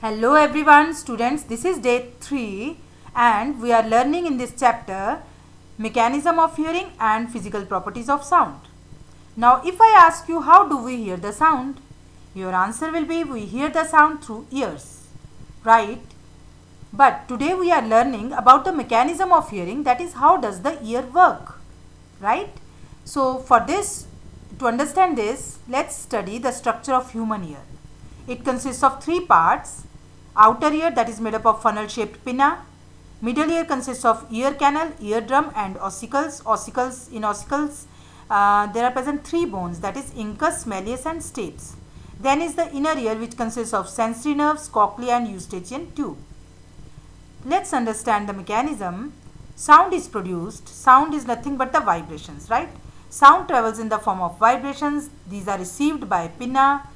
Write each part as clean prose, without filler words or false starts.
Hello everyone, students. This is day 3 and we are learning in this chapter mechanism of hearing and physical properties of sound. Now if I ask you how do we hear the sound, your answer will be we hear the sound through ears, right? But today we are learning about the mechanism of hearing, that is how does the ear work, right? So for this, to understand this, let's study the structure of human ear. It consists of three parts. Outer ear, that is made up of funnel shaped pinna. Middle ear consists of ear canal, eardrum and ossicles. In ossicles there are present three bones, that is incus, malleus and stapes. Then is the inner ear, which consists of sensory nerves, cochlea and eustachian tube. Let's understand the mechanism. Sound is produced. Sound is nothing but the vibrations, right? Sound travels in the form of vibrations. These are received by pinna.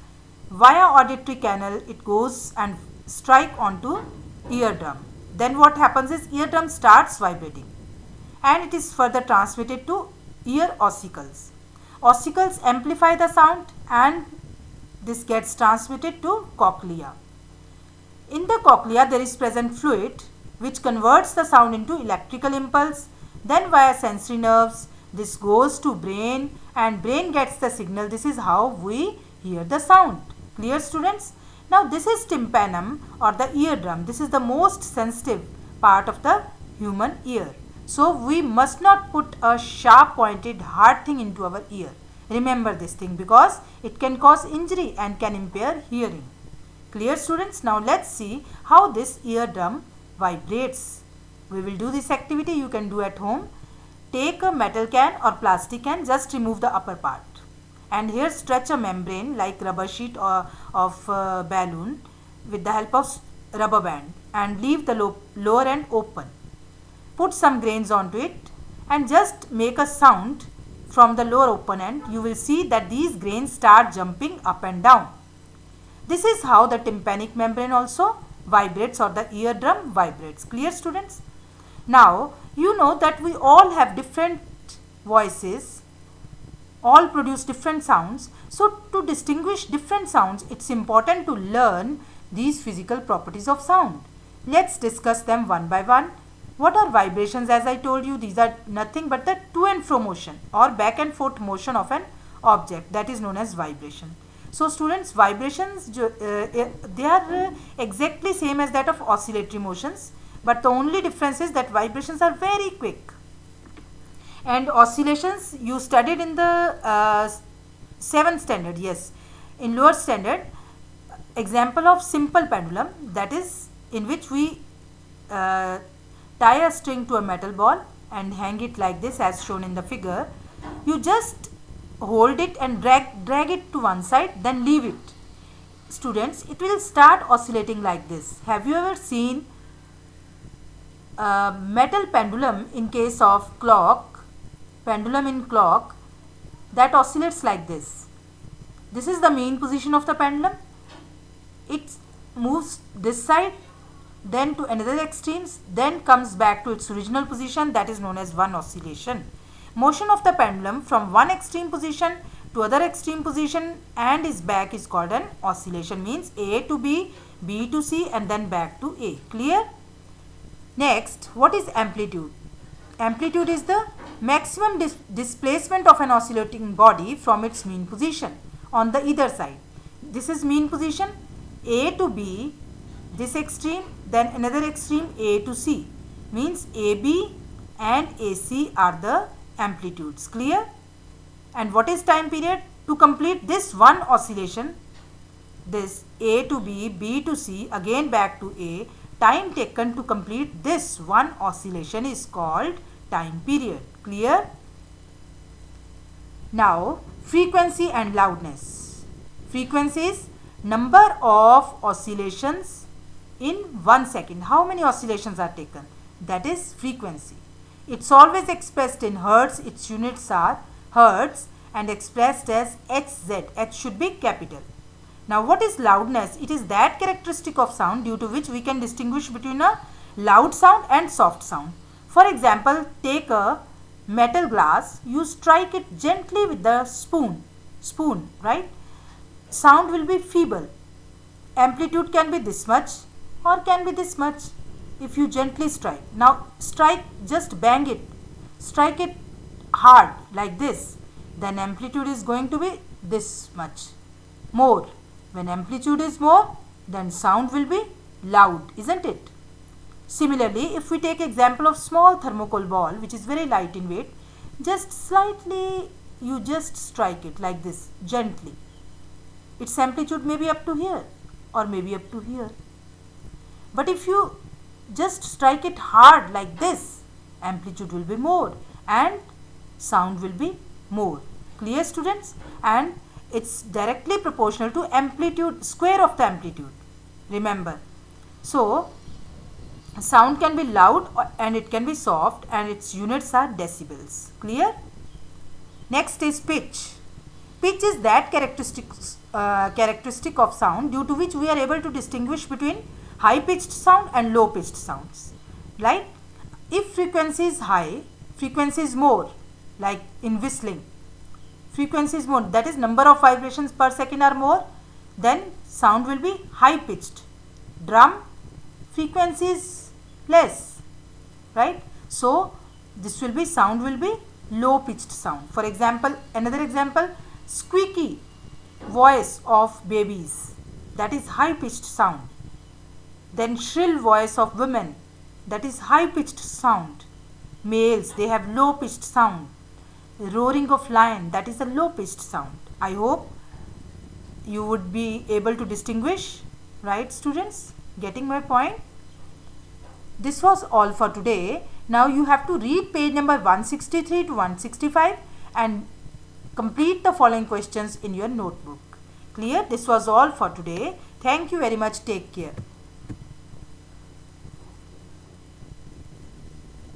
Via auditory canal it goes and strike onto eardrum. Then what happens is eardrum starts vibrating and it is further transmitted to ear ossicles. Ossicles amplify the sound and this gets transmitted to cochlea. In the cochlea there is present fluid which converts the sound into electrical impulse. Then via sensory nerves this goes to brain and brain gets the signal. This is how we hear the sound. Clear, students? Now this is tympanum or the eardrum. This is the most sensitive part of the human ear. So we must not put a sharp pointed hard thing into our ear. Remember this thing because it can cause injury and can impair hearing. Clear, students? Now let's see how this eardrum vibrates. We will do this activity you can do at home. Take a metal can or plastic can, just remove the upper part. And here stretch a membrane like rubber sheet or of balloon with the help of rubber band and leave the lower end open. Put some grains onto it and just make a sound from the lower open end. You will see that these grains start jumping up and down. This is how the tympanic membrane also vibrates or the eardrum vibrates. Clear, students? Now you know that we all have different voices, all produce different sounds. So to distinguish different sounds, it's important to learn these physical properties of sound. Let's discuss them one by one. What are vibrations? As I told you, these are nothing but the to and fro motion or back and forth motion of an object, that is known as vibration. So students, vibrations they are exactly same as that of oscillatory motions, but the only difference is that vibrations are very quick. And oscillations you studied in the 7th standard, yes. In lower standard, example of simple pendulum, that is in which we tie a string to a metal ball and hang it like this as shown in the figure. You just hold it and drag it to one side, then leave it. Students, it will start oscillating like this. Have you ever seen a metal pendulum in case of clock? Pendulum in clock that oscillates like this. This is the mean position of the pendulum. It moves this side, then to another extremes, then comes back to its original position, that is known as one oscillation. Motion of the pendulum from one extreme position to other extreme position and is back is called an oscillation. Means A to B, B to C and then back to A. Clear? Next, what is amplitude? Amplitude is the maximum displacement of an oscillating body from its mean position on the either side. This is mean position, A to B, this extreme, then another extreme A to C. Means AB and AC are the amplitudes. Clear? And what is time period? To complete this one oscillation, this A to B, B to C, again back to A, time taken to complete this one oscillation is called time period. Clear? Now frequency and loudness. Frequency is number of oscillations in 1 second. How many oscillations are taken? That is frequency. It's always expressed in hertz. Its units are hertz and expressed as Hz. H should be capital. Now what is loudness? It is that characteristic of sound due to which we can distinguish between a loud sound and soft sound. For example, take a metal glass, you strike it gently with the spoon, right? Sound will be feeble. amplitude can be this much or can be this much if you gently strike. Now strike, just bang it, strike it hard like this, then amplitude is going to be this much more. When amplitude is more, then sound will be loud, isn't it? Similarly, if we take example of small thermocol ball which is very light in weight, just slightly you just strike it like this gently. Its amplitude may be up to here or maybe up to here. But if you just strike it hard like this, amplitude will be more and sound will be more. Clear, students? And it's directly proportional to amplitude, square of the amplitude. Remember. So sound can be loud and it can be soft, and its units are decibels. Clear? Next is pitch. Pitch is that characteristic of sound due to which we are able to distinguish between high pitched sound and low pitched sounds. Right? If frequency is high, frequency is more, like in whistling. Frequency is more, that is number of vibrations per second are more, then sound will be high pitched. Drum, frequency is less, right? So this will be, sound will be low pitched sound. For example, another example, squeaky voice of babies, that is high pitched sound. Then shrill voice of women, that is high pitched sound. Males, they have low pitched sound. Roaring of lion, that is a low pitched sound. I hope you would be able to distinguish, right, students? Getting my point? This was all for today. Now you have to read page number 163 to 165 and complete the following questions in your notebook. Clear? This was all for today. Thank you very much. Take care.